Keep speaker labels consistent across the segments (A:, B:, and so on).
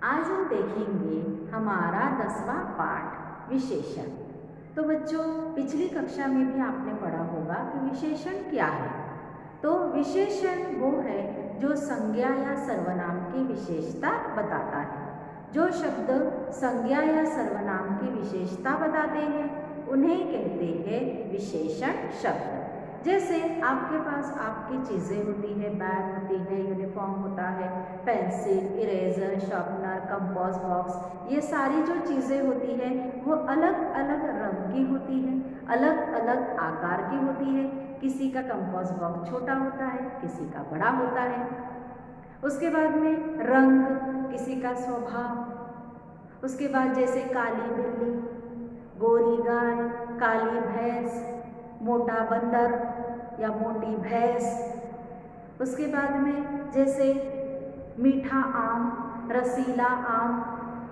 A: आज हम देखेंगे हमारा 10वां पाठ विशेषण। तो बच्चों, पिछली कक्षा में भी आपने पढ़ा होगा कि विशेषण क्या है। तो विशेषण वो है जो संज्ञा या सर्वनाम की विशेषता बताता है। जो शब्द संज्ञा या सर्वनाम की विशेषता बताते हैं उन्हें कहते हैं विशेषण शब्द। जैसे आपके पास आपकी चीज़ें होती है, बैग होती है, यूनिफॉर्म होता है, pencil, eraser, sharpener, compass box, ये सारी जो चीज़ें होती हैं वो अलग अलग रंग की होती है, अलग अलग आकार की होती है। किसी का कंपास बॉक्स छोटा होता है, किसी का बड़ा होता है। उसके बाद में रंग, किसी का स्वभाव। उसके बाद जैसे काली बिल्ली, गोरी गाय, काली भैंस, मोटा बंदर या मोटी भैंस। उसके बाद में जैसे मीठा आम, रसीला आम।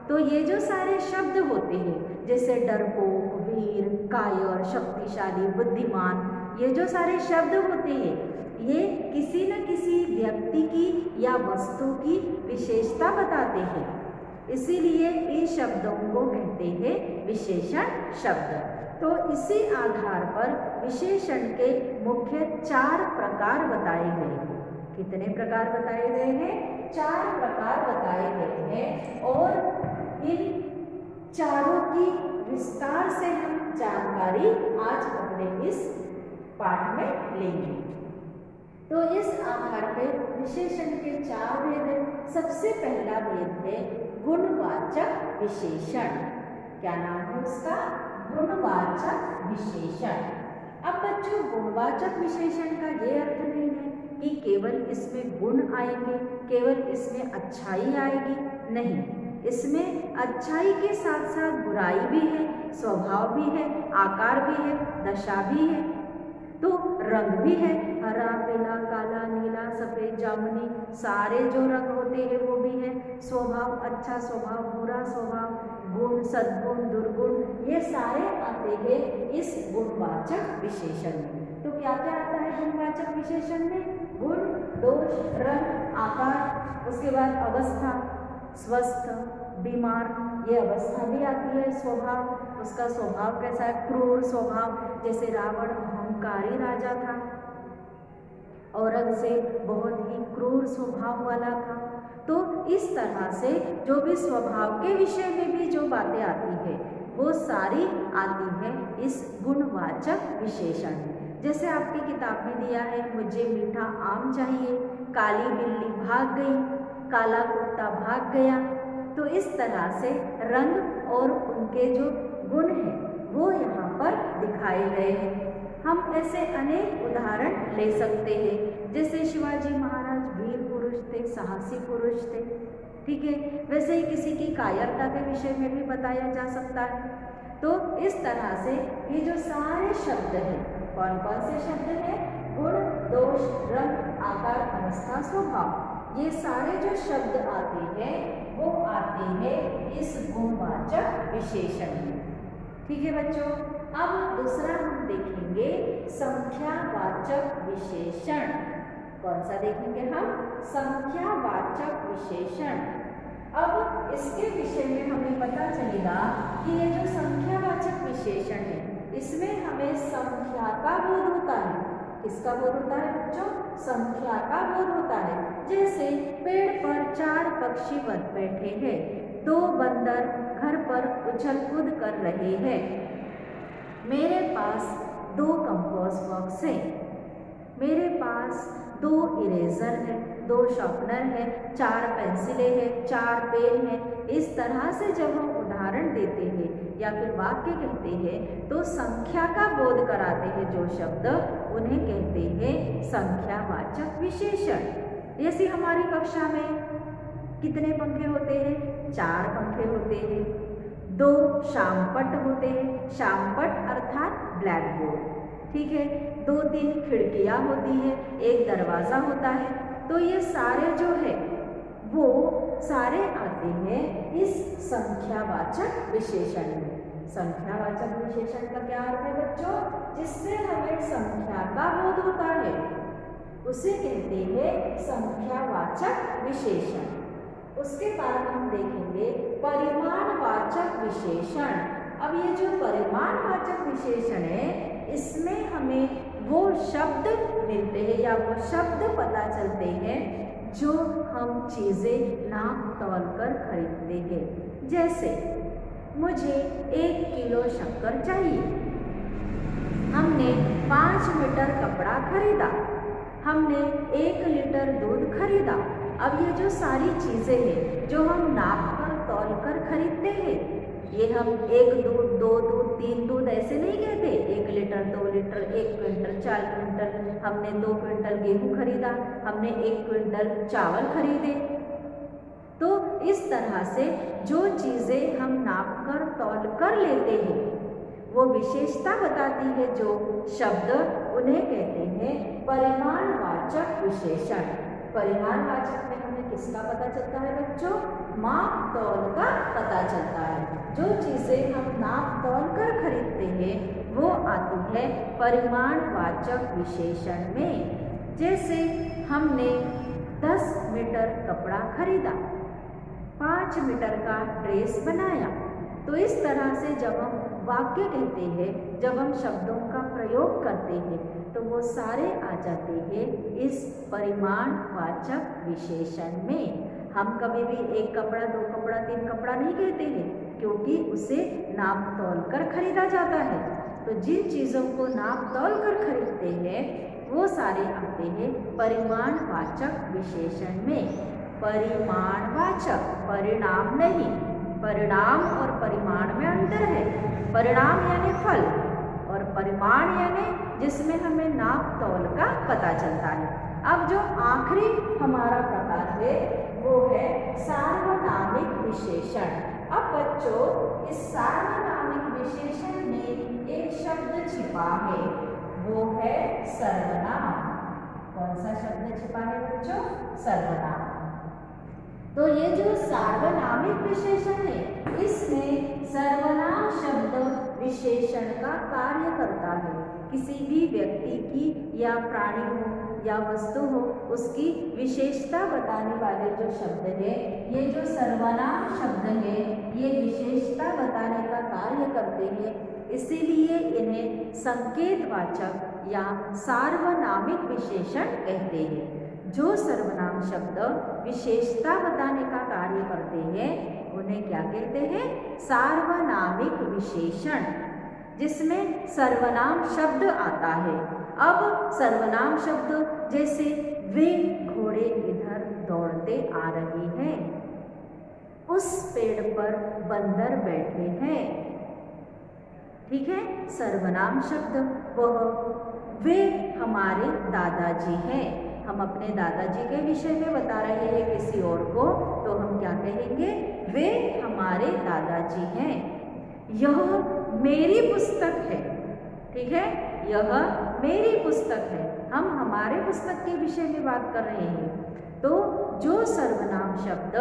A: तो ये जो सारे शब्द होते हैं जैसे डरपोक, वीर, कायर, शक्तिशाली, बुद्धिमान, ये जो सारे शब्द होते हैं ये किसी न किसी व्यक्ति की या वस्तु की विशेषता बताते हैं। इसीलिए इन शब्दों को कहते हैं विशेषण शब्द। तो इसी आधार पर विशेषण के मुख्य 4 प्रकार बताए गए हैं। कितने प्रकार बताए गए हैं? 4 प्रकार बताए गए हैं और इन चारों की विस्तार से हम जानकारी आज अपने इस पाठ में लेंगे। तो इस आधार पर विशेषण के 4 भेद हैं। सबसे पहला भेद है गुणवाचक विशेषण। क्या नाम है उसका? गुणवाचक विशेषण। अब बच्चों, गुणवाचक विशेषण का ये अर्थ नहीं है कि केवल इसमें गुण आएंगे, केवल इसमें अच्छाई आएगी, नहीं। इसमें अच्छाई के साथ साथ बुराई भी है, स्वभाव भी है, आकार भी है, दशा भी है, तो रंग भी है, हरा, पीला, काला, नीला, सफ़ेद, जामुनी, सारे जो रंग होते हैं वो भी है। स्वभाव, अच्छा स्वभाव, बुरा स्वभाव, गुण, सद्गुण, दुर्गुण, ये सारे आते हैं इस गुणवाचक विशेषण में। तो क्या क्या आता है गुणवाचक विशेषण में? गुण, दोष, रंग, आकार, उसके बाद अवस्था, स्वस्थ, बीमार, ये अवस्था भी आती है। स्वभाव, उसका स्वभाव कैसा है? क्रूर स्वभाव, जैसे रावण अहंकारी राजा था, औरंगजेब बहुत ही क्रूर स्वभाव वाला था। तो इस तरह से जो भी स्वभाव के विषय में भी जो बातें आती है वो सारी आती है इस गुणवाचक विशेषण में। जैसे आपकी किताब में दिया है, मुझे मीठा आम चाहिए, काली बिल्ली भाग गई, काला कुत्ता भाग गया। तो इस तरह से रंग और उनके जो गुण हैं वो यहाँ पर दिखाए गए हैं। हम ऐसे अनेक उदाहरण ले सकते हैं। जैसे शिवाजी महाराज वीर पुरुष थे, साहसी पुरुष थे, ठीक है। वैसे ही किसी की कायरता के विषय में भी बताया जा सकता है। तो इस तरह से ये जो सारे शब्द हैं, कौन कौन से शब्द हैं? गुण, दोष, रंग, आकार, अवस्था, स्वभाव, ये सारे जो शब्द आते हैं वो आते हैं इस गुणवाचक विशेषण में। ठीक है बच्चों। अब दूसरा हम देखेंगे संख्यावाचक विशेषण। कौन सा देखेंगे हम? संख्यावाचक विशेषण। अब इसके विषय में हमें पता चलेगा कि ये जो संख्यावाचक विशेषण है इसमें हमें संख्या का बोध होता है। किसका बोध होता है बच्चों? संख्या का बोध होता है। जैसे पेड़ पर 4 पक्षी बैठे हैं, 2 बंदर घर पर उछल कूद कर रहे हैं, मेरे पास 2 कंपास बॉक्स है, मेरे पास 2 इरेजर है, 2 शार्पनर है, 4 पेंसिलें हैं, 4 पेन है। इस तरह से जब हम उदाहरण देते हैं या फिर वाक्य कहते हैं तो संख्या का बोध कराते हैं जो शब्द, उन्हें कहते हैं संख्यावाचक विशेषण। जैसे हमारी कक्षा में कितने पंखे होते हैं? 4 पंखे होते हैं, 2 शामपट होते हैं, शामपट अर्थात ब्लैक बोर्ड, ठीक है। 2-3 खिड़कियाँ होती है, 1 दरवाज़ा होता है। तो ये सारे जो है वो सारे आते हैं इस संख्यावाचक विशेषण में। संख्यावाचक विशेषण का क्या अर्थ है बच्चों? जिससे हमें संख्या का बोध होता है उसे कहते हैं संख्यावाचक विशेषण। उसके बाद हम देखेंगे परिमाणवाचक विशेषण। अब ये जो परिमाणवाचक विशेषण है, इसमें हमें वो शब्द मिलते हैं या वो शब्द पता चलते हैं जो हम चीज़ें नाप तौल कर खरीदते हैं। जैसे मुझे 1 किलो शक्कर चाहिए, हमने 5 मीटर कपड़ा खरीदा, हमने 1 लीटर दूध खरीदा। अब ये जो सारी चीज़ें हैं जो हम नाप कर तौल कर खरीदते हैं, ये हम 1 दूध, 2 दूध, 3 दूध ऐसे नहीं कहते। 1 लीटर, 2 लीटर, 1 क्विंटल, 4 क्विंटल, हमने 2 क्विंटल गेहूँ खरीदा, हमने 1 क्विंटल चावल खरीदे। तो इस तरह से जो चीज़ें हम नाप कर तौल कर लेते हैं, वो विशेषता बताती है जो शब्द, उन्हें कहते हैं परिमाणवाचक विशेषण। परिमाणवाचक में हमें किसका पता चलता है बच्चों? माप तौल का पता चलता है। जो चीज़ें हम नाप तौल कर खरीदते हैं वो आती है परिमाणवाचक विशेषण में। जैसे हमने 10 मीटर कपड़ा खरीदा, 5 मीटर का ड्रेस बनाया। तो इस तरह से जब हम वाक्य कहते हैं, जब हम शब्दों का प्रयोग करते हैं, तो वो सारे आ जाते हैं इस परिमाणवाचक विशेषण में। हम कभी भी 1 कपड़ा, 2 कपड़ा, 3 कपड़ा नहीं कहते हैं, क्योंकि उसे नाप तौल कर खरीदा जाता है। तो जिन चीज़ों को नाप तौल कर खरीदते हैं वो सारे आते हैं परिमाणवाचक विशेषण में। परिमाणवाचक, परिणाम नहीं। परिणाम और परिमाण में अंतर है। परिणाम यानी फल, और परिमाण यानी जिसमें हमें नाप तौल का पता चलता है। अब जो आखिरी हमारा प्रकार है वो है सार्वनामिक विशेषण। अब बच्चों, इस सार्वनामिक विशेषण में एक शब्द छिपा है, वो है सर्वनाम। कौन सा शब्द छिपा है बच्चों? सर्वनाम। तो ये जो सार्वनामिक विशेषण है, इसमें सर्वनाम शब्द विशेषण का कार्य करता है। किसी भी व्यक्ति की या प्राणी हो या वस्तु हो, उसकी विशेषता बताने वाले जो शब्द है, ये जो सर्वनाम शब्द है, ये विशेषता बताने का कार्य करते हैं। इसीलिए इन्हें संकेतवाचक या सार्वनामिक विशेषण कहते हैं। जो सर्वनाम शब्द विशेषता बताने का कार्य करते हैं उन्हें क्या कहते हैं? सार्वनामिक विशेषण, जिसमें सर्वनाम शब्द आता है। अब सर्वनाम शब्द जैसे वे घोड़े इधर दौड़ते आ रहे हैं, उस पेड़ पर बंदर बैठे हैं। ठीक है, सर्वनाम शब्द। वह, वे हमारे दादाजी हैं। हम अपने दादाजी के विषय में बता रहे हैं किसी और को, तो हम क्या कहेंगे? वे हमारे दादाजी हैं। यह मेरी पुस्तक है। ठीक है, यह मेरी पुस्तक है। हम हमारे पुस्तक के विषय में बात कर रहे हैं। तो जो सर्वनाम शब्द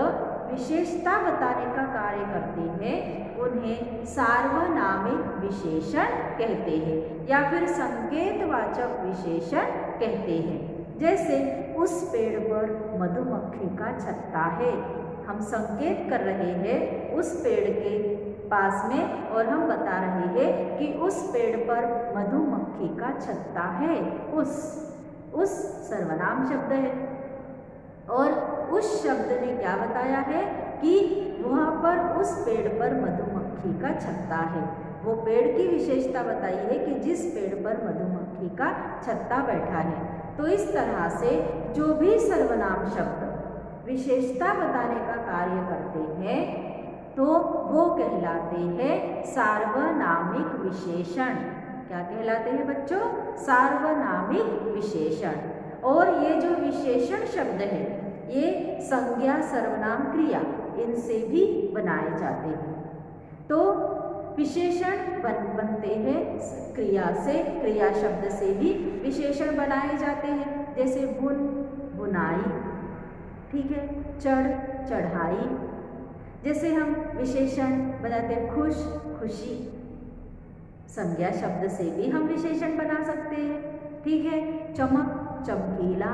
A: विशेषता बताने का कार्य करते हैं उन्हें सार्वनामिक विशेषण कहते हैं या फिर संकेतवाचक विशेषण कहते हैं। जैसे उस पेड़ पर मधुमक्खी का छत्ता है, हम संकेत कर रहे हैं उस पेड़ के पास में, और हम बता रहे हैं कि उस पेड़ पर मधुमक्खी का छत्ता है। उस सर्वनाम शब्द है। और उस शब्द ने क्या बताया है कि वहाँ पर उस पेड़ पर मधुमक्खी का छत्ता है। वो पेड़ की विशेषता बताई है कि जिस पेड़ पर मधुमक्खी का छत्ता बैठा है। तो इस तरह से जो भी सर्वनाम शब्द विशेषता बताने का कार्य करते हैं तो वो कहलाते हैं सार्वनामिक विशेषण। क्या कहलाते हैं बच्चों? सार्वनामिक विशेषण। और ये जो विशेषण शब्द है ये संज्ञा, सर्वनाम, क्रिया, इनसे भी बनाए जाते हैं। तो विशेषण बनते हैं क्रिया से, क्रिया शब्द से भी विशेषण बनाए जाते हैं। जैसे बुन, बुनाई, ठीक है, चढ़, चढ़ाई। जैसे हम विशेषण बनाते हैं खुश, खुशी। संज्ञा शब्द से भी हम विशेषण बना सकते हैं। ठीक है, चमक, चमकीला,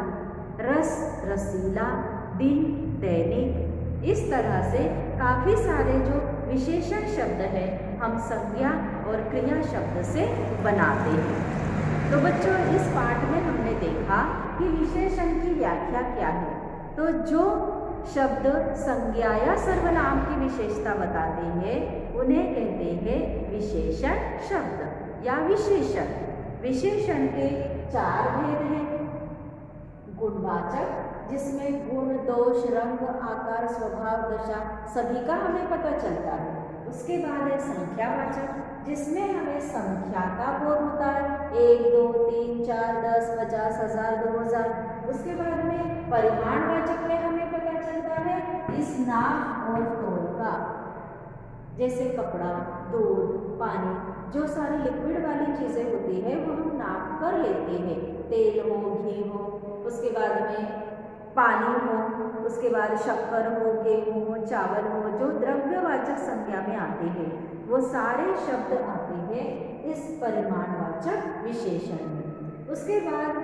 A: रस, रसीला, दिन, दैनिक, इस तरह से काफ़ी सारे जो विशेषण शब्द है हम संज्ञा और क्रिया शब्द से बनाते हैं। तो बच्चों, इस पाठ में हमने देखा कि विशेषण की व्याख्या क्या है। तो जो शब्द संज्ञा या सर्वनाम की विशेषता बताते हैं उन्हें कहते हैं विशेषण शब्द या विशेषण। विशेषण के 4 भेद हैं। गुणवाचक, जिसमें गुण, दोष, रंग, आकार, स्वभाव, दशा सभी का हमें पता चलता है। उसके बाद है संख्यावाचक, जिसमें हमें संख्या का बोध होता है, 1, 2, 3, 4, 10, 50, 1000, 2000। उसके बाद में परिमाणवाचक में हमें पता चलता है इस नाप और तोल का, जैसे कपड़ा, दूध, पानी, जो सारी लिक्विड वाली चीज़ें होती है वो हम नाप कर लेते हैं। तेल हो, घी हो, उसके बाद में पानी हो, उसके बाद शक्कर हो, गेहूँ हो, चावल हो, जो द्रव्यवाचक संज्ञा में आते हैं वो सारे शब्द आते हैं इस परिमाणवाचक विशेषण में। उसके बाद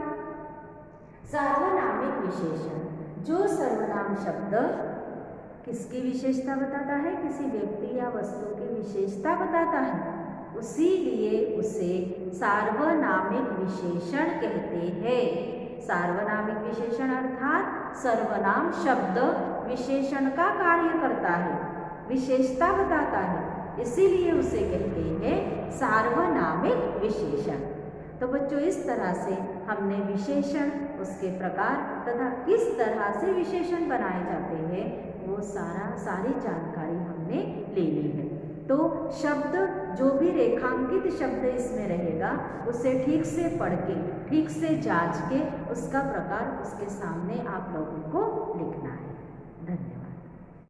A: सार्वनामिक विशेषण, जो सर्वनाम शब्द किसकी विशेषता बताता है, किसी व्यक्ति या वस्तु की विशेषता बताता है, उसीलिए उसे सार्वनामिक विशेषण कहते हैं। सार्वनामिक विशेषण अर्थात सर्वनाम शब्द विशेषण का कार्य करता है, विशेषता बताता है, इसीलिए उसे कहते हैं सार्वनामिक विशेषण। तो बच्चों, इस तरह से हमने विशेषण, उसके प्रकार तथा किस तरह से विशेषण बनाए जाते हैं वो सारी जानकारी हमने ले ली है। तो शब्द, जो भी रेखांकित शब्द इसमें रहेगा उसे ठीक से पढ़ के, ठीक से जांच के उसका प्रकार उसके सामने आप लोगों को लिखना है। धन्यवाद।